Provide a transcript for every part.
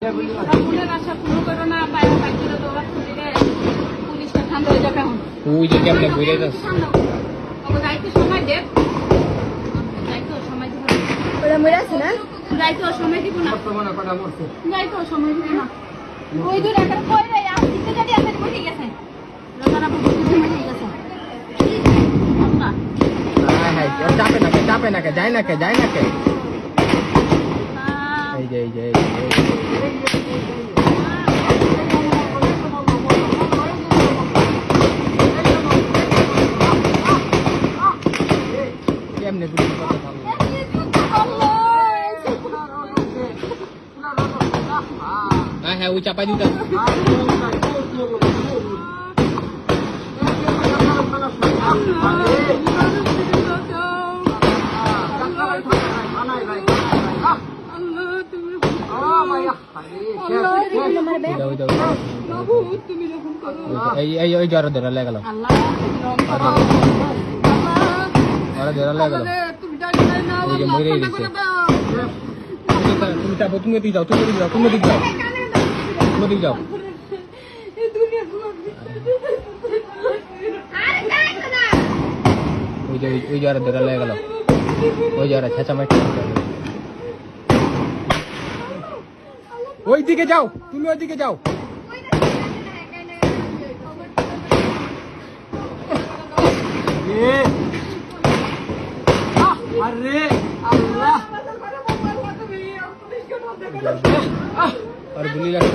ওই যে কেমনে বইরে যাচ্ছে যাইতে সময় দেব যাইতে সময় দিব ওরা মরে আছে না যাইতে সময় দিব না বর্তমানে কথা বলছে যাইতে সময় দিব না ওই দূর একটা কই রে আসতে যদি আসতে বসে গেছে রাজারা বুঝতে মরে গেছে আল্লাহ হ্যাঁ হ্যাঁ চাপে না কে যায় না কে এই যে কেমনে গুলি কথা ভালো হ্যাঁ ওই চাপাই দিতে এই জ্বর ধরে লেগে গেল ওই যে মরে গেছে তুমি যাবো তুমি দিক যাও ওই জ্বর ধরে লেগে গেল ওই জ্বর ছেঁচা মাইট ওই দিকে যাও তুমি ওই দিকে যাও আরে আল্লাহ আর গুলি লাগে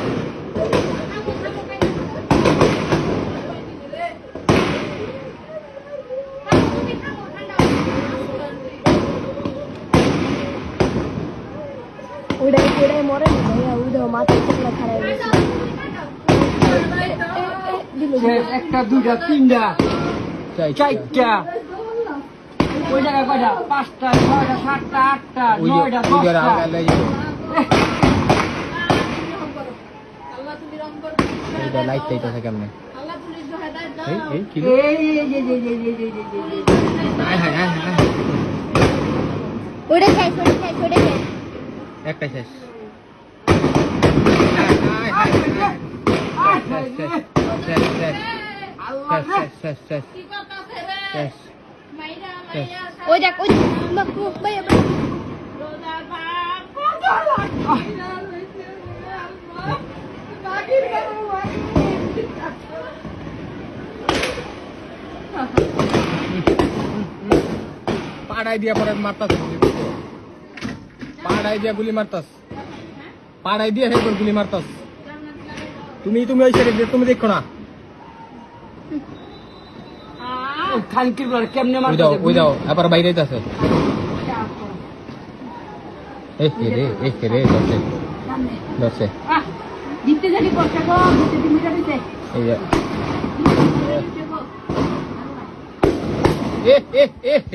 উড়াই মরে না ভাইয়া উড়াও মাথা থেকে খারাপ হয়েছে একটা দুইটা তিনটা চারটা ওই জায়গায় কয়টা 5টা 6টা 7টা 8টা 9টা 10টা লাইট চাইতেছে কেমনে একটা শেষ ওই দেখ ওই ভাইয়া পাড়াই দিয়া পরে মারতাস পাড়াই দিয়া গুলি মারতাস পাড়াই দিয়া হেরপর গুলি মারতাস তুমি ওই সাইডে তুমি দেখো না খানকির বল কেমনে মারতে ওই দাও আবার বাইরে যাচ্ছে এই রে দছে দিতে জানি কষ্ট গো দিতে দিতে যাবে এই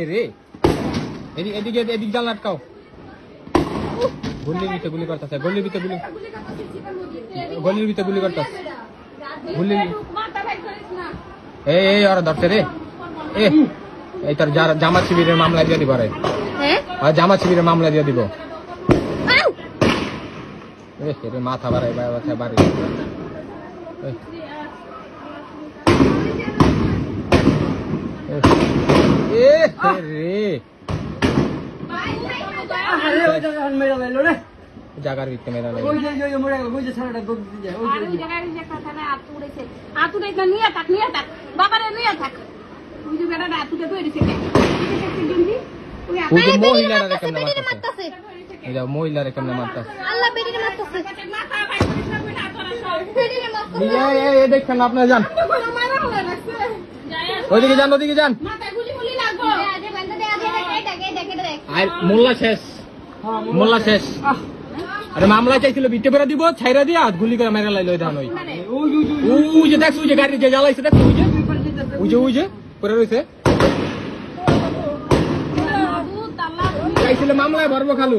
রে এদিকে জাল আটকাও গলির ভিতরে গুলি করতেছে গলির ভিতরে গুলি করতেছে এই ওরা ধরছে রে এই তোর জামাত শিবিরের মামলা দিয়ে দিব রে জামাত শিবিরের মামলা দিয়ে দিব রে মাথা বাড়াই বাড়ি জাগার ভিতরে মেরা লাগে মহিলারা কেমনে মারতেছে মহিলারা কেমনে মারতেছে দেখেন আপনারা যান ওইদিকে যান মোল্লা শেষ আরে মামলা চাইছিল বিটে বেড়া দিব ছাইরা দিয়া গুলি করে মেরা লাইলো ধান ওই যে দেখছো ওই যে গাড়ি যে জ্বালাইছে দেখো ওই যে পরে রয়েছে চাইছিল মামলায় ভরবো খালু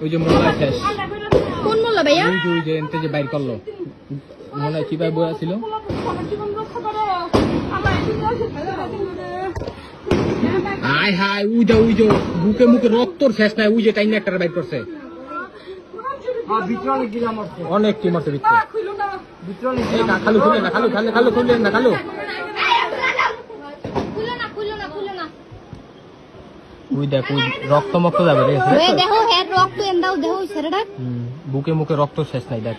ওই যে মোল্লা শেষ কোন মোল্লা ভাইয়া ওই যে এনতে যে বাইর করলো মনে হয় কি ভাই বই ছিল হাই হাই উই যে বুকে মুখে রক্তর শেষ নাই উই যে টাইম একটা বাইর করছে ভিতরে অনেক গিলা মরছে অনেক কি মারছে ভিতরে ভিতরে অনেক এই না খালু খুলে না খালু খুলে না খালু খুলো না উই দেখ উই রক্ত মক্ত যাবে রে দেখো হেড রক্ত এন্দাও দেখো ছেড়ে ডাক বুকে মুখে রক্ত শেষ নাই দেখ